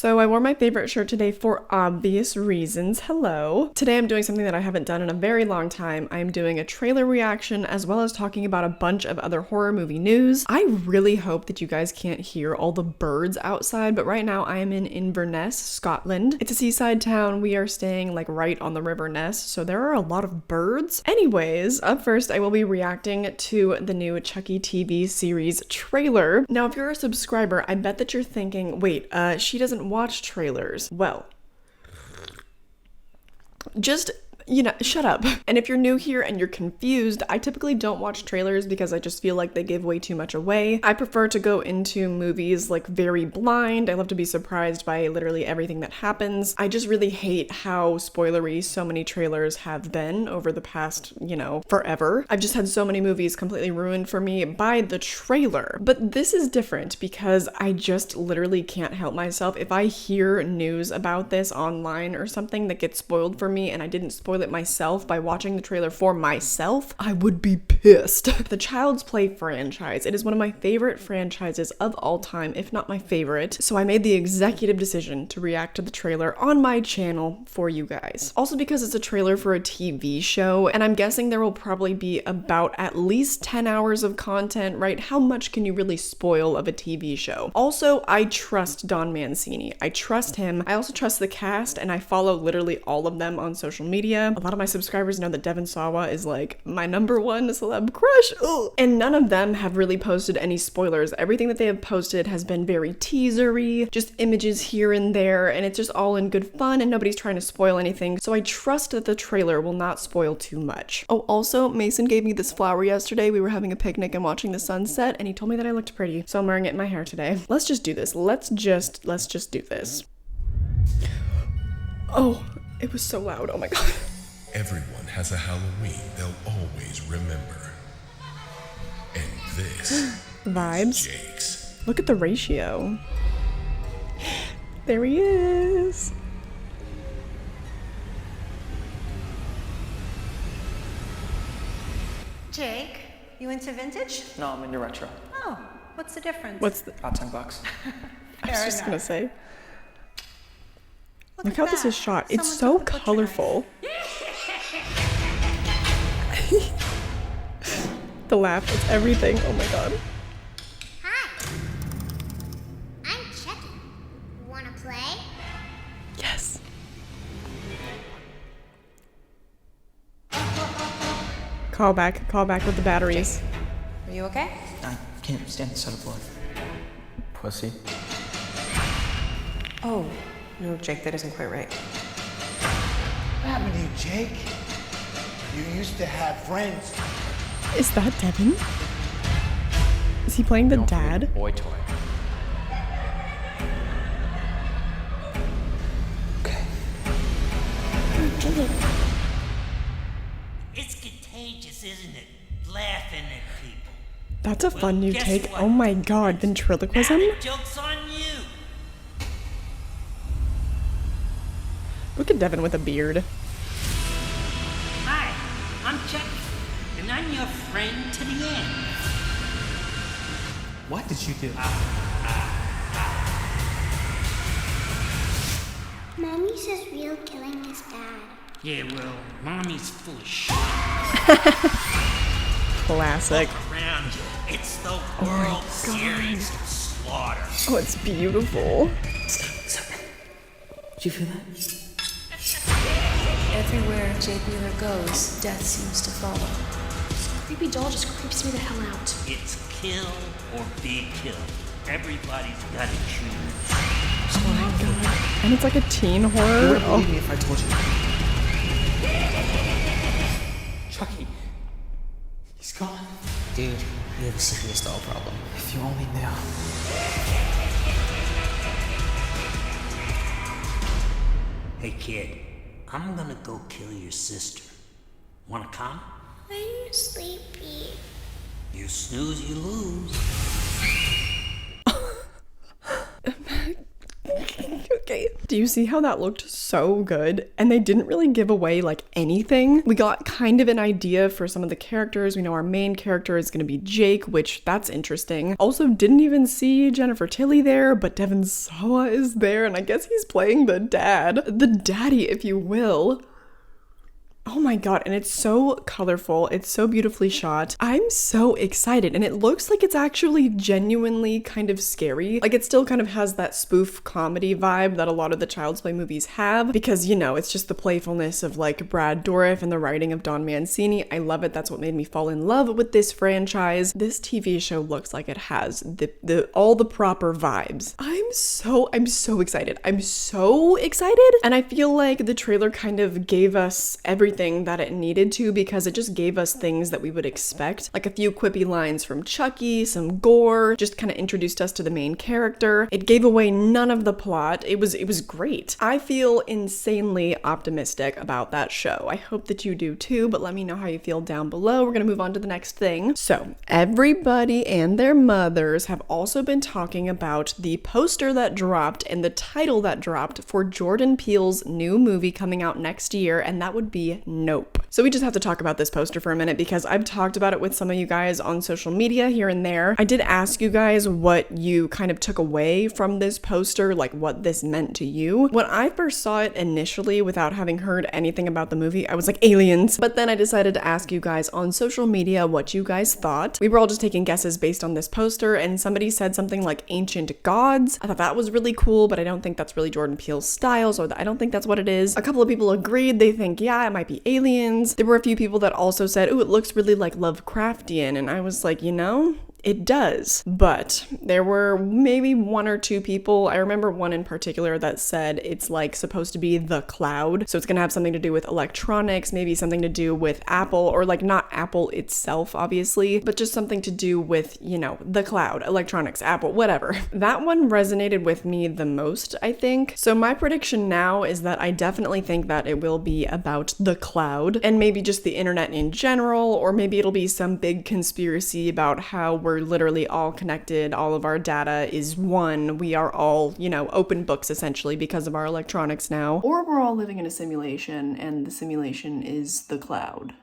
So I wore my favorite shirt today for obvious reasons. Hello. Today I'm doing something that I haven't done in a very long time. I'm doing a trailer reaction as well as talking about a bunch of other horror movie news. I really hope that you guys can't hear all the birds outside, but right now I am in Inverness, Scotland. It's a seaside town. We are staying like right on the River Ness, so there are a lot of birds. Anyways, up first I will be reacting to the new Chucky TV series trailer. Now if you're a subscriber, I bet that you're thinking, wait, she doesn't watch trailers. Well, just, shut up. And if you're new here and you're confused, I typically don't watch trailers because I just feel like they give way too much away. I prefer to go into movies like very blind. I love to be surprised by literally everything that happens. I just really hate how spoilery so many trailers have been over the past, forever. I've just had so many movies completely ruined for me by the trailer. But this is different because I just literally can't help myself. If I hear news about this online or something that gets spoiled for me and I didn't spoil it myself by watching the trailer for myself, I would be pissed. The Child's Play franchise, it is one of my favorite franchises of all time, if not my favorite, so I made the executive decision to react to the trailer on my channel for you guys. Also because it's a trailer for a TV show, and I'm guessing there will probably be about at least 10 hours of content, right? How much can you really spoil of a TV show? Also, I trust Don Mancini. I trust him. I also trust the cast, and I follow literally all of them on social media. A lot of my subscribers know that Devon Sawa is like my #1 celeb crush. Ugh. And none of them have really posted any spoilers. Everything that they have posted has been very teasery, just images here and there, and it's just all in good fun and nobody's trying to spoil anything. So I trust that the trailer will not spoil too much. Oh, also, Mason gave me this flower yesterday. We were having a picnic and watching the sunset, and he told me that I looked pretty. So I'm wearing it in my hair today. Let's just do this. Let's just do this. Oh, it was so loud. Oh my god. Everyone has a Halloween they'll always remember. And this Vibes. is Jake's. Look at the ratio. There he is. Jake, you into vintage? No, I'm into retro. Oh, what's the difference? What's the... About $10. I was just gonna say. Look at how this that. is shot. It's Someone so took the butcher colorful. The laugh, it's everything. Oh my god. Hi, I'm Chucky. Wanna play? Yes. Call back with the batteries. Are you okay? I can't stand the sight of blood. Pussy. Oh, no, Jake, that isn't quite right. What happened to you, Jake? You used to have friends. Is that Devin? Is he playing the dad? Boy toy. Okay. It's contagious, isn't it? Laughing at people. That's a fun new guess take. what? Oh my god, ventriloquism? Now the joke's on you. Look at Devin with a beard. Hi, I'm Chucky, and I'm your friend to the end. What did you do? Mommy says real killing is bad. Yeah, well, mommy's full of shit. Classic. Look around you. It's the World Series of Slaughter. Oh, it's beautiful. Did you feel that? Everywhere Jay Wheeler goes, death seems to follow. This creepy doll just creeps me the hell out. It's kill or be killed. Everybody's gotta choose. Oh my god. And it's like a teen horror. You wouldn't Oh. believe me if I told you. Chucky. He's gone. Dude, you have a serious doll problem. If you only knew. Hey kid, I'm gonna go kill your sister. Wanna come? I'm sleepy. You snooze, you lose. Okay. Do you see how that looked so good? And they didn't really give away like anything. We got kind of an idea for some of the characters. We know our main character is going to be Jake, which that's interesting. Also didn't even see Jennifer Tilly there, but Devon Sawa is there, and I guess he's playing the dad. The daddy, if you will. Oh my god, and it's so colorful. It's so beautifully shot. I'm so excited, and it looks like it's actually genuinely kind of scary. Like, it still kind of has that spoof comedy vibe that a lot of the Child's Play movies have, because, you know, it's just the playfulness of, like, Brad Dourif and the writing of Don Mancini. I love it. That's what made me fall in love with this franchise. This TV show looks like it has all the proper vibes. I'm so excited. I'm so excited, and I feel like the trailer kind of gave us everything that it needed to, because it just gave us things that we would expect, like a few quippy lines from Chucky, some gore, just kind of introduced us to the main character. It gave away none of the plot. It was great. I feel insanely optimistic about that show. I hope that you do too, but let me know how you feel down below. We're gonna move on to the next thing. So everybody and their mothers have also been talking about the poster that dropped and the title that dropped for Jordan Peele's new movie coming out next year, and that would be Nope. So we just have to talk about this poster for a minute, because I've talked about it with some of you guys on social media here and there. I did ask you guys what you kind of took away from this poster, like what this meant to you. When I first saw it initially, without having heard anything about the movie, I was like, aliens. But then I decided to ask you guys on social media what you guys thought. We were all just taking guesses based on this poster, and somebody said something like ancient gods. I thought that was really cool, but I don't think that's really Jordan Peele's style, so I don't think that's what it is. A couple of people agreed. They think, yeah, it might be aliens. There were a few people that also said, oh, it looks really like Lovecraftian, and I was like, you know, it does. But there were maybe one or two people, I remember one in particular, that said it's like supposed to be the cloud, so it's gonna have something to do with electronics, maybe something to do with Apple, or like not Apple itself obviously, but just something to do with, you know, the cloud, electronics, Apple, whatever. That one resonated with me the most, I think. So my prediction now is that I definitely think that it will be about the cloud, and maybe just the internet in general, or maybe it'll be some big conspiracy about how we're literally all connected, all of our data is one, we are all, you know, open books essentially because of our electronics now. Or we're all living in a simulation, and the simulation is the cloud.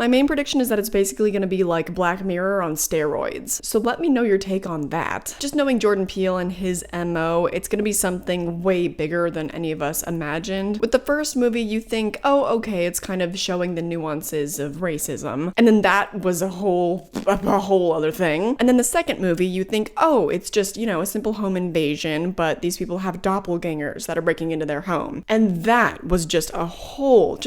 My main prediction is that it's basically going to be like Black Mirror on steroids. So let me know your take on that. Just knowing Jordan Peele and his MO, it's going to be something way bigger than any of us imagined. With the first movie, you think, oh, okay, it's kind of showing the nuances of racism. And then that was a whole other thing. And then the second movie, you think, oh, it's just, you know, a simple home invasion, but these people have doppelgangers that are breaking into their home. And that was just a whole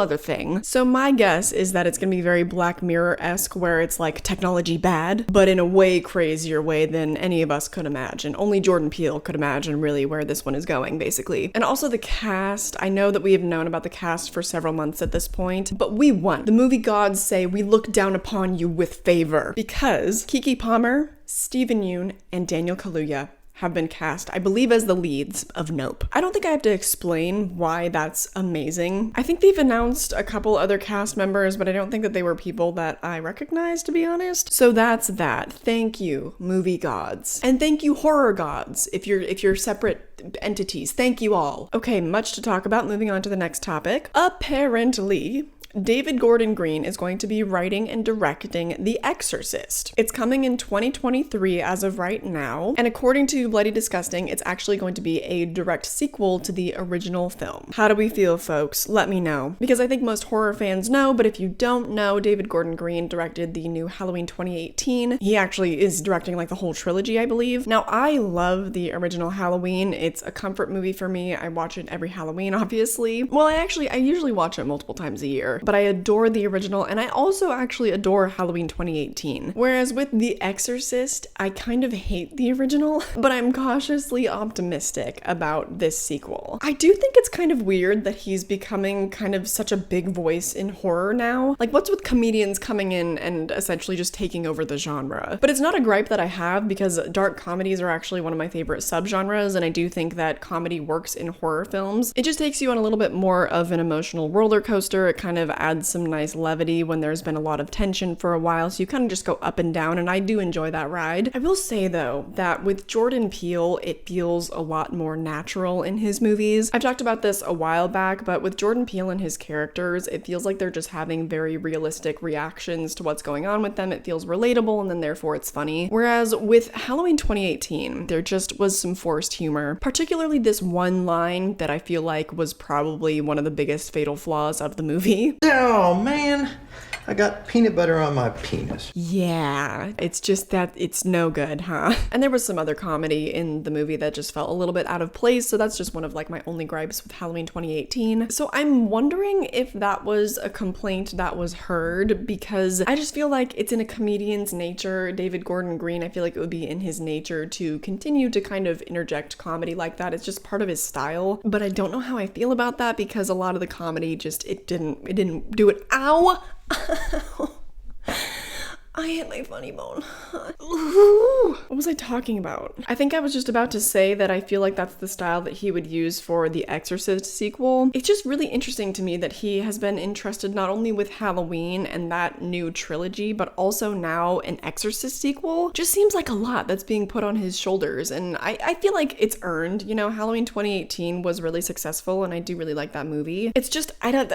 other thing. So my guess is that it's gonna be very Black Mirror-esque, where it's like technology bad, but in a way crazier way than any of us could imagine. Only Jordan Peele could imagine really where this one is going, basically. And also the cast, I know that we have known about the cast for several months at this point, but we won. The movie gods say we look down upon you with favor, because Keke Palmer, Stephen Yeun, and Daniel Kaluuya have been cast, I believe, as the leads of Nope. I don't think I have to explain why that's amazing. I think they've announced a couple other cast members, but I don't think that they were people that I recognize, to be honest. So that's that. Thank you, movie gods. And thank you, horror gods, if you're separate entities. Thank you all. Okay, much to talk about. Moving on to the next topic. Apparently, David Gordon Green is going to be writing and directing The Exorcist. It's coming in 2023 as of right now, and according to Bloody Disgusting, it's actually going to be a direct sequel to the original film. How do we feel, folks? Let me know. Because I think most horror fans know, but if you don't know, David Gordon Green directed the new Halloween 2018. He actually is directing like the whole trilogy, I believe. Now, I love the original Halloween. It's a comfort movie for me. I watch it every Halloween, obviously. Well, I usually watch it multiple times a year. But I adore the original, and I also actually adore Halloween 2018. Whereas with The Exorcist, I kind of hate the original, but I'm cautiously optimistic about this sequel. I do think it's kind of weird that he's becoming kind of such a big voice in horror now. Like, what's with comedians coming in and essentially just taking over the genre? But it's not a gripe that I have, because dark comedies are actually one of my favorite subgenres, and I do think that comedy works in horror films. It just takes you on a little bit more of an emotional roller coaster. It kind of adds some nice levity when there's been a lot of tension for a while, so you kind of just go up and down, and I do enjoy that ride. I will say though that with Jordan Peele, it feels a lot more natural in his movies. I've talked about this a while back, but with Jordan Peele and his characters, it feels like they're just having very realistic reactions to what's going on with them. It feels relatable, and then therefore it's funny. Whereas with Halloween 2018, there just was some forced humor, particularly this one line that I feel like was probably one of the biggest fatal flaws of the movie. Oh man, I got peanut butter on my penis. Yeah, it's just that it's no good, huh? And there was some other comedy in the movie that just felt a little bit out of place, so that's just one of like my only gripes with Halloween 2018. So I'm wondering if that was a complaint that was heard, because I just feel like it's in a comedian's nature. David Gordon Green, I feel like it would be in his nature to continue to kind of interject comedy like that. It's just part of his style. But I don't know how I feel about that, because a lot of the comedy just, it didn't do it. Ow! I hit my funny bone. What was I talking about? I think I was just about to say that I feel like that's the style that he would use for the Exorcist sequel. It's just really interesting to me that he has been entrusted not only with Halloween and that new trilogy, but also now an Exorcist sequel. Just seems like a lot that's being put on his shoulders, and I feel like it's earned. You know, Halloween 2018 was really successful, and I do really like that movie. It's just, I don't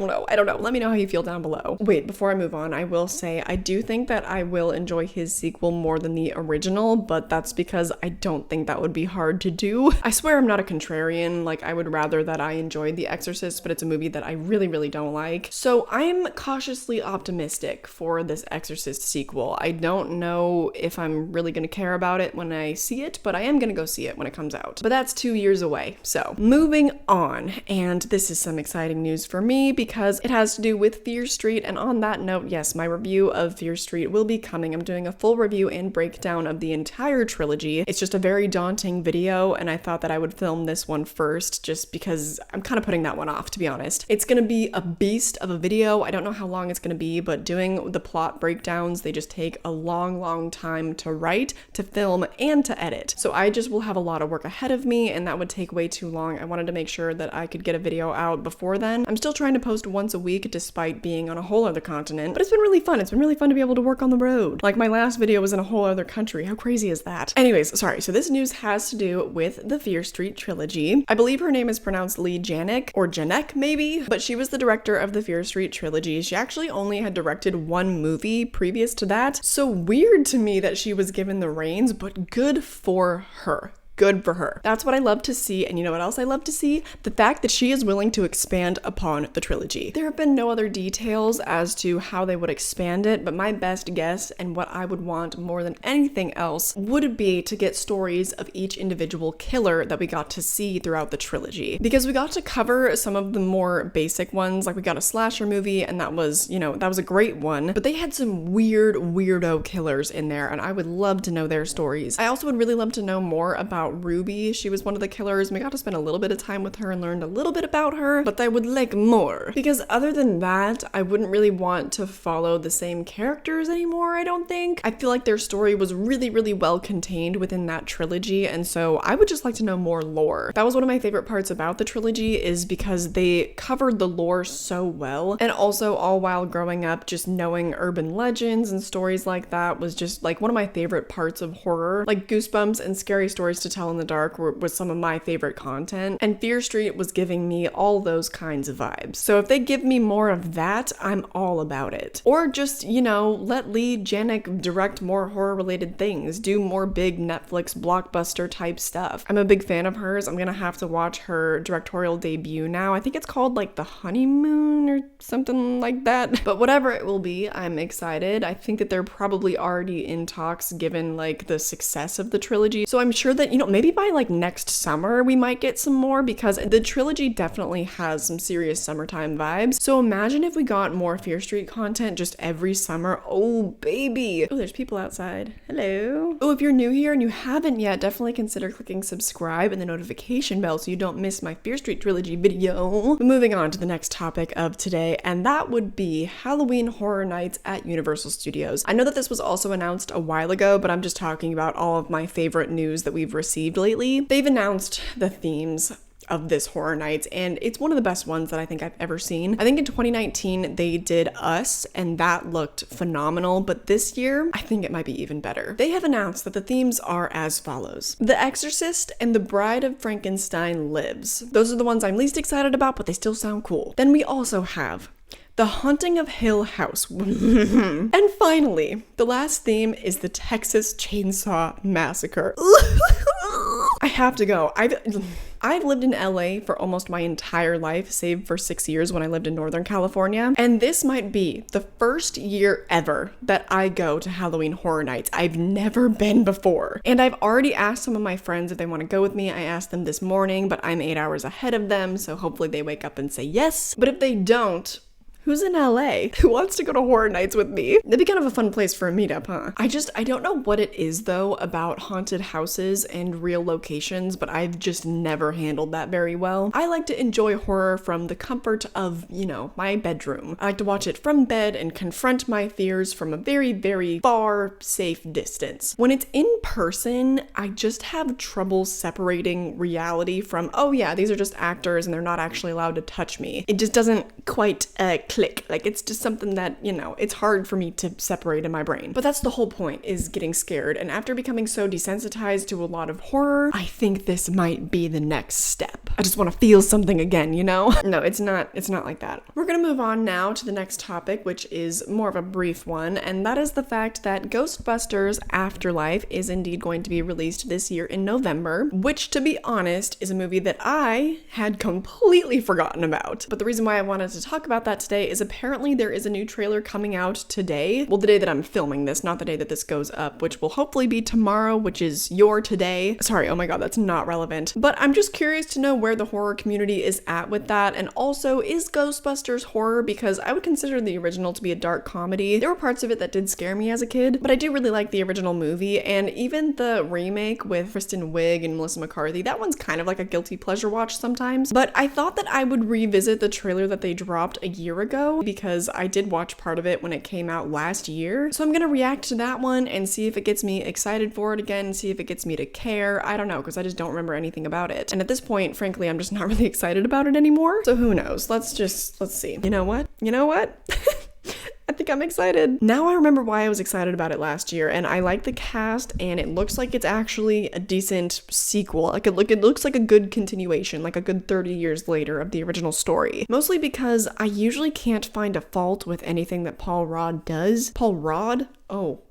know. Let me know how you feel down below. Wait, before I move on, I will say I do think that I will enjoy his sequel more than the original, but that's because I don't think that would be hard to do. I swear I'm not a contrarian. Like, I would rather that I enjoyed The Exorcist, but it's a movie that I really don't like. So I'm cautiously optimistic for this Exorcist sequel. I don't know if I'm really gonna care about it when I see it, but I am gonna go see it when it comes out. But that's 2 years away. So moving on, and this is some exciting news for me because it has to do with Fear Street, and on that note, yes, my review of Fear Street will be coming. I'm doing a full review and breakdown of the entire trilogy. It's just a very daunting video, and I thought that I would film this one first just because I'm kind of putting that one off, to be honest. It's gonna be a beast of a video. I don't know how long it's gonna be, but doing the plot breakdowns, they just take a long time to write, to film, and to edit. So I just will have a lot of work ahead of me, and that would take way too long. I wanted to make sure that I could get a video out before then. I'm still trying to post once a week despite being on a whole other continent, but it's been really fun. It's been really fun to be able to work on the road. Like, my last video was in a whole other country. How crazy is that? Anyways, sorry. So this news has to do with the Fear Street trilogy. I believe her name is pronounced Lee Janek, or Janek maybe, but she was the director of the Fear Street trilogy. She actually only had directed one movie previous to that. So weird to me that she was given the reins, but good for her. Good for her. That's what I love to see, and you know what else I love to see? The fact that she is willing to expand upon the trilogy. There have been no other details as to how they would expand it, but my best guess, and what I would want more than anything else, would be to get stories of each individual killer that we got to see throughout the trilogy. Because we got to cover some of the more basic ones, like we got a slasher movie, and that was, you know, that was a great one, but they had some weirdo killers in there, and I would love to know their stories. I also would really love to know more about Ruby. She was one of the killers, and we got to spend a little bit of time with her and learned a little bit about her, but I would like more. Because other than that, I wouldn't really want to follow the same characters anymore, I don't think. I feel like their story was really well contained within that trilogy, and so I would just like to know more lore. That was one of my favorite parts about the trilogy, is because they covered the lore so well, and also all while growing up, just knowing urban legends and stories like that was just like one of my favorite parts of horror. Like Goosebumps and Scary Stories to Tell in the Dark was some of my favorite content, and Fear Street was giving me all those kinds of vibes. So if they give me more of that, I'm all about it. Or just, you know, let Lee Janek direct more horror related things, do more big Netflix blockbuster type stuff. I'm a big fan of hers. I'm gonna have to watch her directorial debut now. I think it's called like The Honeymoon or something like that. But whatever it will be, I'm excited. I think that they're probably already in talks given like the success of the trilogy. So I'm sure that, you know, maybe by like next summer we might get some more, because the trilogy definitely has some serious summertime vibes. So imagine if we got more Fear Street content just every summer. Oh baby. Oh, there's people outside. Hello. Oh, if you're new here and you haven't yet, definitely consider clicking subscribe and the notification bell so you don't miss my Fear Street trilogy video. But moving on to the next topic of today, and that would be Halloween Horror Nights at Universal Studios. I know that this was also announced a while ago, but I'm just talking about all of my favorite news that we've received lately. They've announced the themes of this Horror Nights, and it's one of the best ones that I think I've ever seen. I think in 2019 they did Us, and that looked phenomenal, but this year I think it might be even better. They have announced that the themes are as follows: The Exorcist and The Bride of Frankenstein Lives. Those are the ones I'm least excited about, but they still sound cool. Then we also have The Haunting of Hill House. And finally, the last theme is the Texas Chainsaw Massacre. I have to go. I've lived in LA for almost my entire life, save for 6 years when I lived in Northern California. And this might be the first year ever that I go to Halloween Horror Nights. I've never been before. And I've already asked some of my friends if they want to go with me. I asked them this morning, but I'm 8 hours ahead of them, so hopefully they wake up and say yes. But if they don't, who's in LA? Who wants to go to Horror Nights with me? That'd be kind of a fun place for a meetup, huh? I don't know what it is though about haunted houses and real locations, but I've just never handled that very well. I like to enjoy horror from the comfort of, my bedroom. I like to watch it from bed and confront my fears from a very, very far, safe distance. When it's in person, I just have trouble separating reality from, oh yeah, these are just actors and they're not actually allowed to touch me. It just doesn't quite click. Like, it's just something that, it's hard for me to separate in my brain. But that's the whole point, is getting scared. And after becoming so desensitized to a lot of horror, I think this might be the next step. I just want to feel something again, No, it's not like that. We're gonna move on now to the next topic, which is more of a brief one, and that is the fact that Ghostbusters Afterlife is indeed going to be released this year in November, which, to be honest, is a movie that I had completely forgotten about. But the reason why I wanted to talk about that today is apparently there is a new trailer coming out today. Well, the day that I'm filming this, not the day that this goes up, which will hopefully be tomorrow, which is your today. Sorry, oh my god, that's not relevant. But I'm just curious to know where the horror community is at with that, and also, is Ghostbusters horror? Because I would consider the original to be a dark comedy. There were parts of it that did scare me as a kid, but I do really like the original movie, and even the remake with Kristen Wiig and Melissa McCarthy, that one's kind of like a guilty pleasure watch sometimes. But I thought that I would revisit the trailer that they dropped a year ago, because I did watch part of it when it came out last year. So I'm gonna react to that one and see if it gets me excited for it again, see if it gets me to care. I don't know, because I just don't remember anything about it. And at this point, frankly, I'm just not really excited about it anymore. So who knows? Let's see. You know what? I think I'm excited. Now I remember why I was excited about it last year, and I like the cast, and it looks like it's actually a decent sequel. Like it looks like a good continuation, like a good 30 years later of the original story. Mostly because I usually can't find a fault with anything that Paul Rudd does. Paul Rudd? Oh.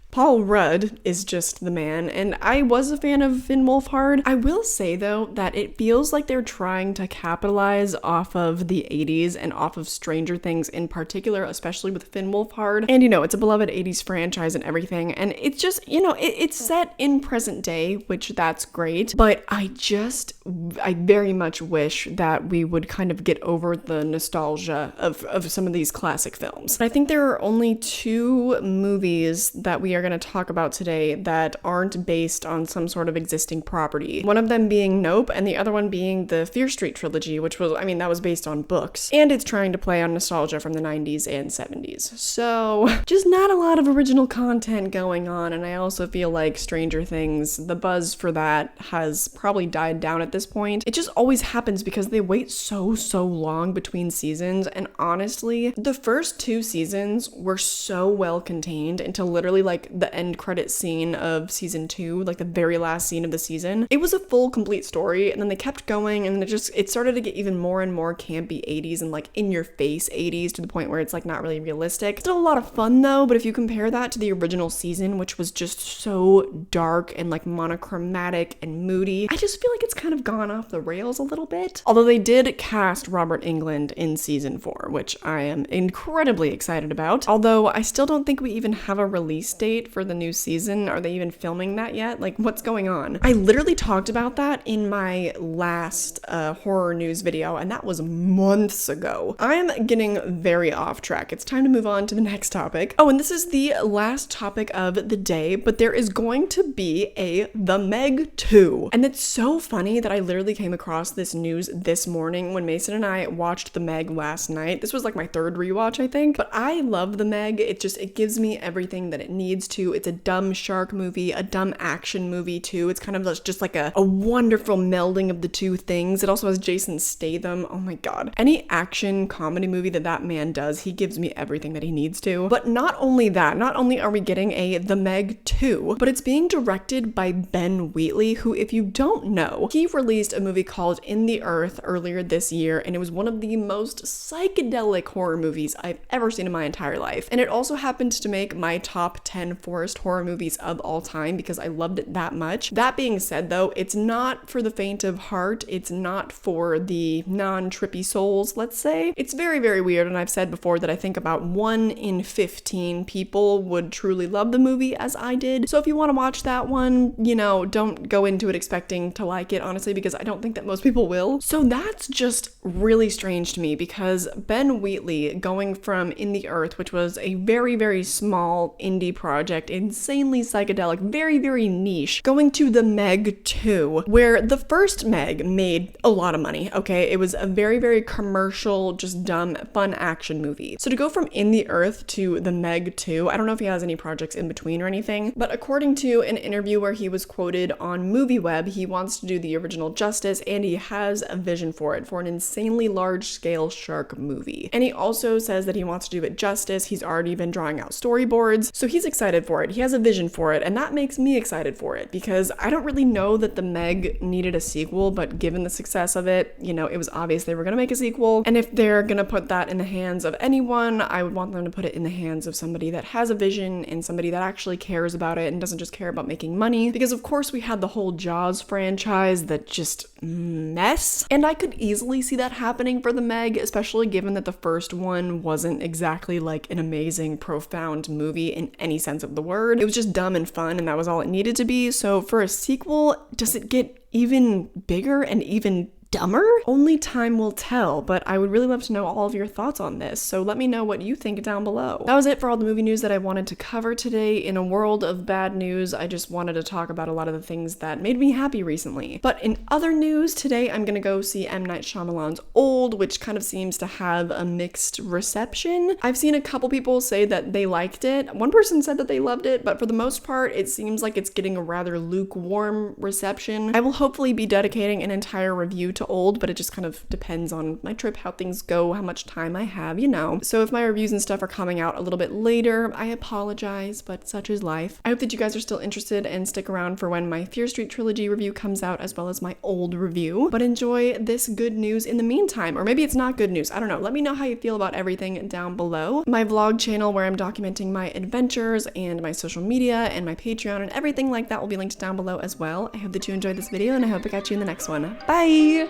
Paul Rudd is just the man, and I was a fan of Finn Wolfhard. I will say, though, that it feels like they're trying to capitalize off of the 80s and off of Stranger Things in particular, especially with Finn Wolfhard. And, it's a beloved 80s franchise and everything, and it's just, it's set in present day, which that's great, but I very much wish that we would kind of get over the nostalgia of some of these classic films. I think there are only 2 movies that we are going to talk about today that aren't based on some sort of existing property. One of them being Nope, and the other one being the Fear Street trilogy, which was, that was based on books, and it's trying to play on nostalgia from the 90s and 70s. So, just not a lot of original content going on, and I also feel like Stranger Things, the buzz for that has probably died down at this point. It just always happens because they wait so long between seasons, and honestly, the first 2 seasons were so well contained until literally the end credit scene of season 2, like the very last scene of the season. It was a full, complete story, and then they kept going, and it started to get even more and more campy 80s and in-your-face 80s to the point where it's not really realistic. Still a lot of fun though, but if you compare that to the original season, which was just so dark and monochromatic and moody, I just feel like it's kind of gone off the rails a little bit. Although they did cast Robert Englund in season 4, which I am incredibly excited about. Although I still don't think we even have a release date for the new season. Are they even filming that yet? What's going on? I literally talked about that in my last horror news video, and that was months ago. I'm getting very off track. It's time to move on to the next topic. Oh, and this is the last topic of the day, but there is going to be a The Meg 2. And it's so funny that I literally came across this news this morning when Mason and I watched The Meg last night. This was my 3rd rewatch, I think. But I love The Meg. It gives me everything that it needs needs to. It's a dumb shark movie, a dumb action movie too. It's kind of just like a wonderful melding of the two things. It also has Jason Statham. Oh my god. Any action comedy movie that man does, he gives me everything that he needs to. But not only that, not only are we getting a The Meg 2, but it's being directed by Ben Wheatley, who, if you don't know, he released a movie called In the Earth earlier this year, and it was one of the most psychedelic horror movies I've ever seen in my entire life. And it also happened to make my top 10 forest horror movies of all time because I loved it that much. That being said though, it's not for the faint of heart. It's not for the non-trippy souls, let's say. It's very, very weird, and I've said before that I think about 1 in 15 people would truly love the movie as I did. So if you want to watch that one, you know, don't go into it expecting to like it, honestly, because I don't think that most people will. So that's just really strange to me because Ben Wheatley going from In the Earth, which was a very, very small indie project, insanely psychedelic, very, very niche, going to The Meg 2, where the first Meg made a lot of money, okay? It was a very, very commercial, just dumb, fun action movie. So to go from In the Earth to The Meg 2, I don't know if he has any projects in between or anything, but according to an interview where he was quoted on MovieWeb, he wants to do the original justice and he has a vision for it, for an insanely large-scale shark movie. And he also says that he wants to do it justice. He's already been drawing out storyboards, so he's excited for it. He has a vision for it, and that makes me excited for it because I don't really know that The Meg needed a sequel, but given the success of it, you know, it was obvious they were gonna make a sequel. And if they're gonna put that in the hands of anyone, I would want them to put it in the hands of somebody that has a vision and somebody that actually cares about it and doesn't just care about making money. Because of course we had the whole Jaws franchise that just mess, and I could easily see that happening for The Meg, especially given that the first one wasn't exactly like an amazing, profound movie in any sense of the word. It was just dumb and fun, and that was all it needed to be. So for a sequel, does it get even bigger and even dumber? Only time will tell, but I would really love to know all of your thoughts on this, so let me know what you think down below. That was it for all the movie news that I wanted to cover today. In a world of bad news, I just wanted to talk about a lot of the things that made me happy recently. But in other news, today I'm gonna go see M. Night Shyamalan's Old, which kind of seems to have a mixed reception. I've seen a couple people say that they liked it. One person said that they loved it, but for the most part, it seems like it's getting a rather lukewarm reception. I will hopefully be dedicating an entire review to Old, but it just kind of depends on my trip, how things go, how much time I have, you know. So if my reviews and stuff are coming out a little bit later, I apologize, but such is life. I hope that you guys are still interested and stick around for when my Fear Street trilogy review comes out, as well as my Old review. But enjoy this good news in the meantime, or maybe it's not good news, I don't know. Let me know how you feel about everything down below. My vlog channel where I'm documenting my adventures and my social media and my Patreon and everything like that will be linked down below as well. I hope that you enjoyed this video, and I hope to catch you in the next one. Bye!